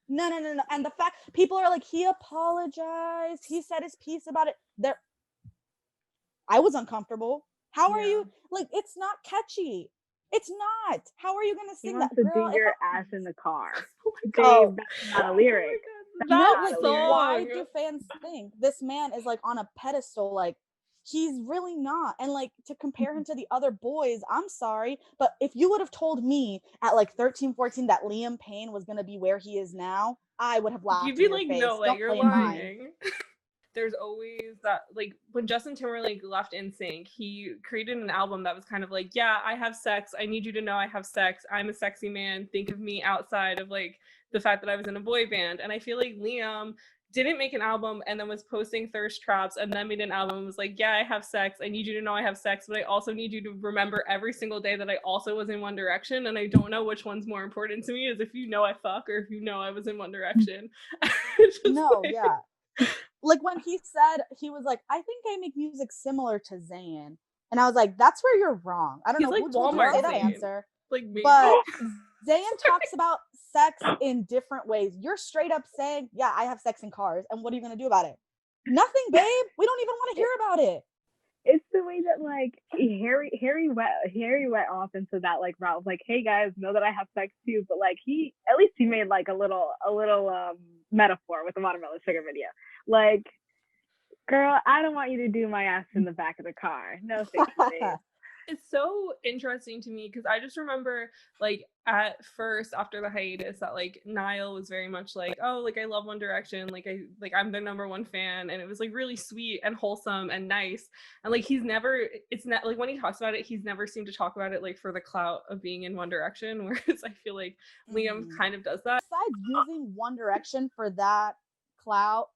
No. And the fact people are like, he apologized, he said his piece about it. I was uncomfortable. How are you? Like, it's not catchy. It's not. How are you gonna sing that? To Girl, do your ass in the car. Oh, That's not a lyric. no, like, why do fans think this man is like on a pedestal? Like, he's really not. And like, to compare him to the other boys, I'm sorry, but if you would have told me at like 13, 14 that Liam Payne was gonna be where he is now, I would have laughed. You'd be in like, your face. no way, Don't you're play mine. lying. There's always that, like, when Justin Timberlake left NSYNC, he created an album that was kind of like, yeah, I have sex, I need you to know I have sex, I'm a sexy man, think of me outside of like the fact that I was in a boy band. And I feel like Liam didn't make an album and then was posting thirst traps and then made an album and was like, yeah, I have sex, I need you to know I have sex, but I also need you to remember every single day that I also was in One Direction, and I don't know which one's more important to me, is if you know I fuck or if you know I was in One Direction. No, like, yeah. Like, when he said, he was like, I think I make music similar to Zayn. And I was like, that's where you're wrong. I don't know like who told you to say that answer. Like, maybe. But Zayn talks about sex in different ways. You're straight up saying, yeah, I have sex in cars. And what are you going to do about it? Nothing, babe. We don't even want to hear about it. It's the way that like Harry went off into that like route of like, hey guys, know that I have sex too, but like he made like a little metaphor with the watermelon sugar video. Like, girl, I don't want you to do my ass in the back of the car. No, thank you, babe. It's so interesting to me because I just remember, like, at first after the hiatus that like Niall was very much like, oh, like, I love One Direction, like I'm their number one fan, and it was like really sweet and wholesome and nice, and like it's not like when he talks about it, he's never seemed to talk about it like for the clout of being in One Direction, whereas I feel like Liam kind of does that. Besides using One Direction for that clout,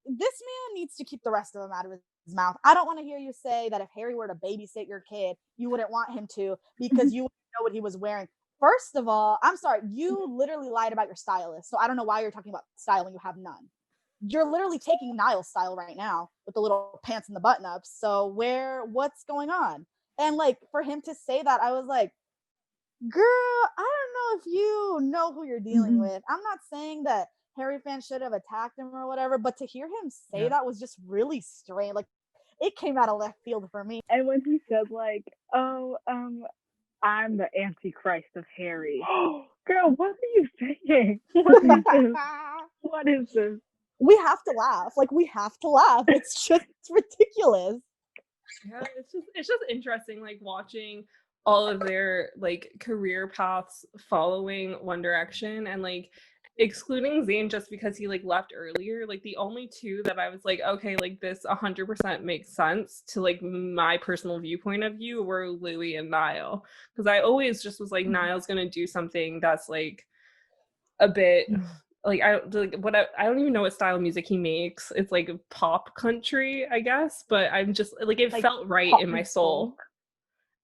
this man needs to keep the rest of them out of his mouth. I don't want to hear you say that if Harry were to babysit your kid, you wouldn't want him to because you wouldn't know what he was wearing. First of all, I'm sorry, you literally lied about your stylist. So I don't know why you're talking about style when you have none. You're literally taking Niall's style right now with the little pants and the button ups. So what's going on? And like, for him to say that, I was like, girl, I don't know if you know who you're dealing with. I'm not saying that Harry fans should have attacked him or whatever, but to hear him say that was just really strange. Like, it came out of left field for me. And when he said like, oh, I'm the Antichrist of Harry. Girl, what are you saying? What is this? What is this? We have to laugh. Like, we have to laugh. It's just ridiculous. Yeah, it's just interesting, like, watching all of their like career paths following One Direction, and like excluding Zayn just because he like left earlier, like the only two that I was like, okay, like this 100% makes sense to like my personal viewpoint of view were Louis and Niall, because I always just was like, Niall's gonna do something that's like a bit like I don't even know what style of music he makes. It's like pop country, I guess, but I'm just like it Like, felt right in my soul.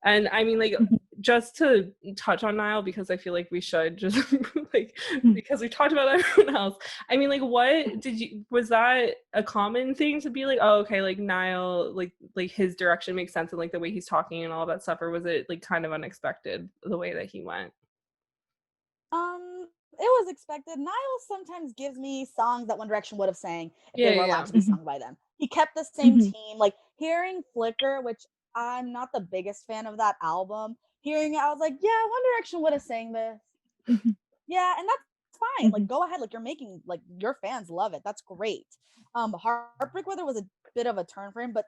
And I mean, like, just to touch on Niall, because I feel like we should just like because we talked about everyone else. I mean, like, what did you was that a common thing to be like, oh, okay, like Niall, like his direction makes sense and like the way he's talking and all that stuff, or was it like kind of unexpected the way that he went? It was expected. Niall sometimes gives me songs that One Direction would have sang if Yeah, they were allowed yeah. to be sung by them. He kept the same team. Like hearing Flicker, which I'm not the biggest fan of that album. Hearing it, I was like, yeah, One Direction would have sang this. Yeah, and that's fine. Like, go ahead. Like, you're making like your fans love it. That's great. Heartbreak Weather was a bit of a turn for him, but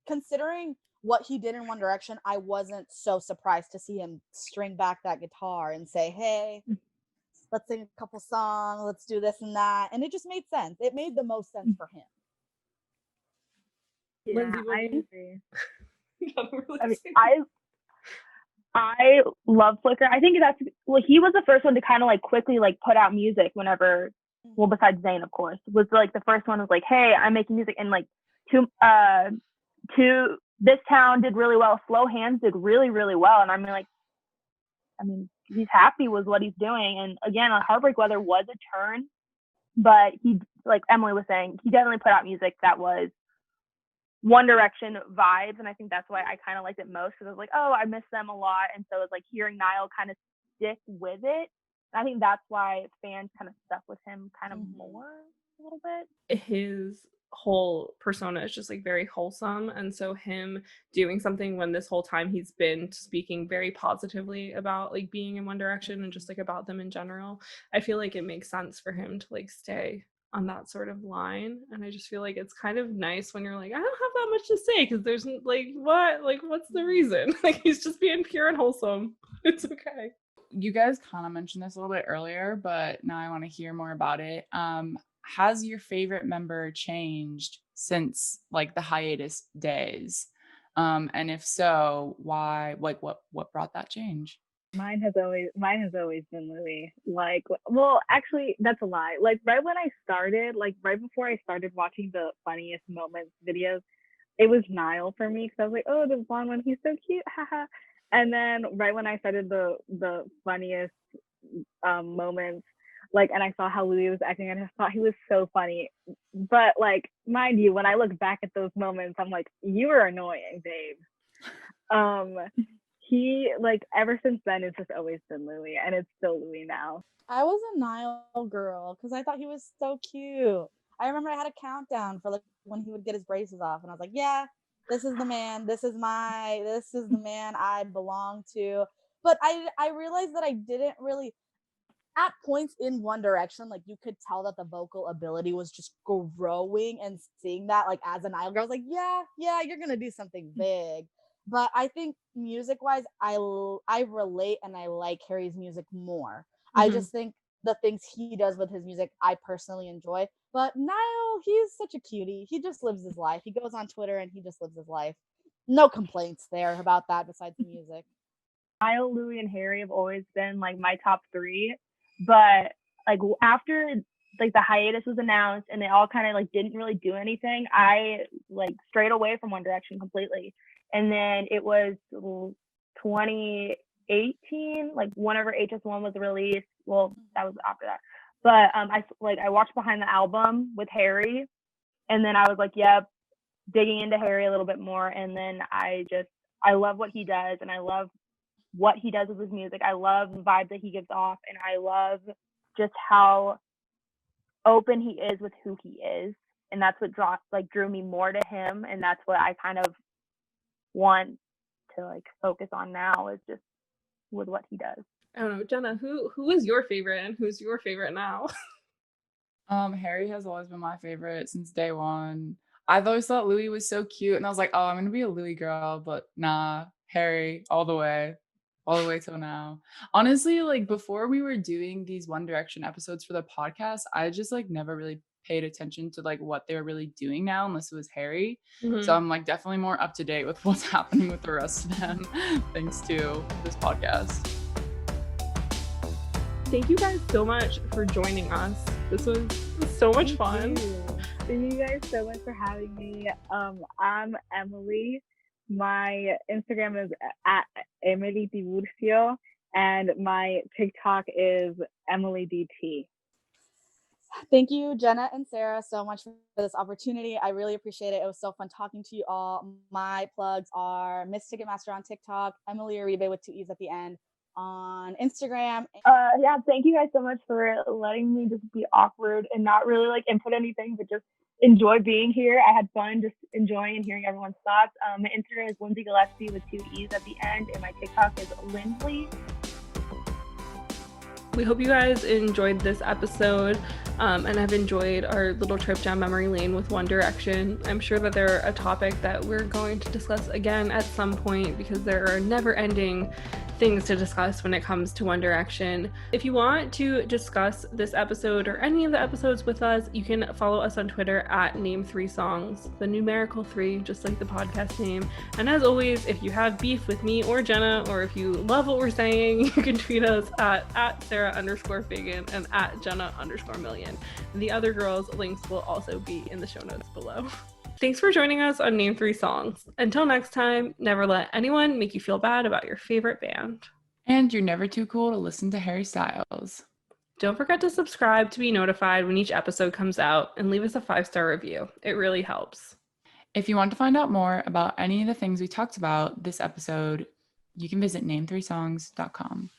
considering what he did in One Direction, I wasn't so surprised to see him string back that guitar and say, "Hey, let's sing a couple songs. Let's do this and that." And it just made sense. It made the most sense for him. Yeah, Lindsay, what I do you agree. really I mean, say? I love Flicker. I think that's he was the first one to kind of like quickly like put out music whenever, well, besides Zayn, of course, was like the first one was like, hey, I'm making music, and like to This Town did really well. Slow Hands did really really well, and I mean he's happy with what he's doing. And again, Heartbreak Weather was a turn, but he, like Emily was saying, he definitely put out music that was One Direction vibes, and I think that's why I kind of liked it most, because I was like, oh, I miss them a lot, and so it's like hearing Niall kind of stick with it. And I think that's why fans kind of stuck with him kind of more a little bit. His whole persona is just like very wholesome, and so him doing something when this whole time he's been speaking very positively about like being in One Direction and just like about them in general, I feel like it makes sense for him to like stay on that sort of line. And I just feel like it's kind of nice when you're like, I don't have that much to say because there's what's the reason? Like he's just being pure and wholesome. It's okay. You guys kind of mentioned this a little bit earlier, but now I want to hear more about it. Has your favorite member changed since like the hiatus days? And if so, why? Like, what brought that change? Mine has always been Louis. Like, well, actually, that's a lie. Like, right when I started, like, right before I started watching the funniest moments videos, it was Niall for me, because I was like, oh, the blonde one, he's so cute, haha. And then right when I started the funniest moments, like, and I saw how Louis was acting, and I thought he was so funny. But like, mind you, when I look back at those moments, I'm like, you were annoying, babe. He, like, ever since then, it's just always been Louis, and it's still Louis now. I was a Niall girl because I thought he was so cute. I remember I had a countdown for like when he would get his braces off, and I was like, yeah, this is the man. This is the man I belong to. But I realized that I didn't really, at points in One Direction, like you could tell that the vocal ability was just growing, and seeing that like as an idol girl, I was like, yeah, you're gonna do something big. But I think music wise, I relate and I like Harry's music more. I just think the things he does with his music, I personally enjoy. But Niall, he's such a cutie. He just lives his life. He goes on Twitter and he just lives his life. No complaints there about that besides the music. Niall, Louis, and Harry have always been like my top three. But like after like the hiatus was announced and they all kind of like didn't really do anything, I like strayed away from One Direction completely. And then it was 2018, like whenever HS1 was released. Well, that was after that. But I watched Behind the Album with Harry, and then I was like, yep, digging into Harry a little bit more. And then I love what he does, and I love what he does with his music. I love the vibe that he gives off, and I love just how open he is with who he is. And that's what drew me more to him, and that's what I kind of want to like focus on now, is just with what he does. I don't know, Jenna, who is your favorite and who's your favorite now? Harry has always been my favorite since day one. I've always thought Louis was so cute, and I was like, oh, I'm gonna be a Louis girl, but nah, Harry all the way. all the way till now. Honestly, like before we were doing these One Direction episodes for the podcast, I just like never really paid attention to like what they were really doing now unless it was Harry. So I'm like definitely more up to date with what's happening with the rest of them thanks to this podcast. Thank you guys so much for joining us. This was so much fun. Thank you guys so much for having me. I'm Emily. My Instagram is at Emily Tiburcio, and my TikTok is EmilyDT. Thank you, Jenna and Sarah, so much for this opportunity. I really appreciate it. It was so fun talking to you all. My plugs are Miss Ticketmaster on TikTok, Emily Uribe with 2 E's at the end on Instagram. Yeah, thank you guys so much for letting me just be awkward and not really like input anything, but just enjoy being here. I had fun just enjoying and hearing everyone's thoughts. My Instagram is Lindsay Gillespie with 2 E's at the end, and my TikTok is Lindley. We hope you guys enjoyed this episode and have enjoyed our little trip down memory lane with One Direction. I'm sure that they're a topic that we're going to discuss again at some point because there are never-ending things to discuss when it comes to One Direction. If you want to discuss this episode or any of the episodes with us, you can follow us on Twitter at Name3Songs, the numerical 3, just like the podcast name. And as always, if you have beef with me or Jenna, or if you love what we're saying, you can tweet us at Sarah_Fagan and at Jenna_Million. And the other girls' links will also be in the show notes below. Thanks for joining us on Name 3 Songs. Until next time, never let anyone make you feel bad about your favorite band. And you're never too cool to listen to Harry Styles. Don't forget to subscribe to be notified when each episode comes out and leave us a 5-star review. It really helps. If you want to find out more about any of the things we talked about this episode, you can visit name3songs.com.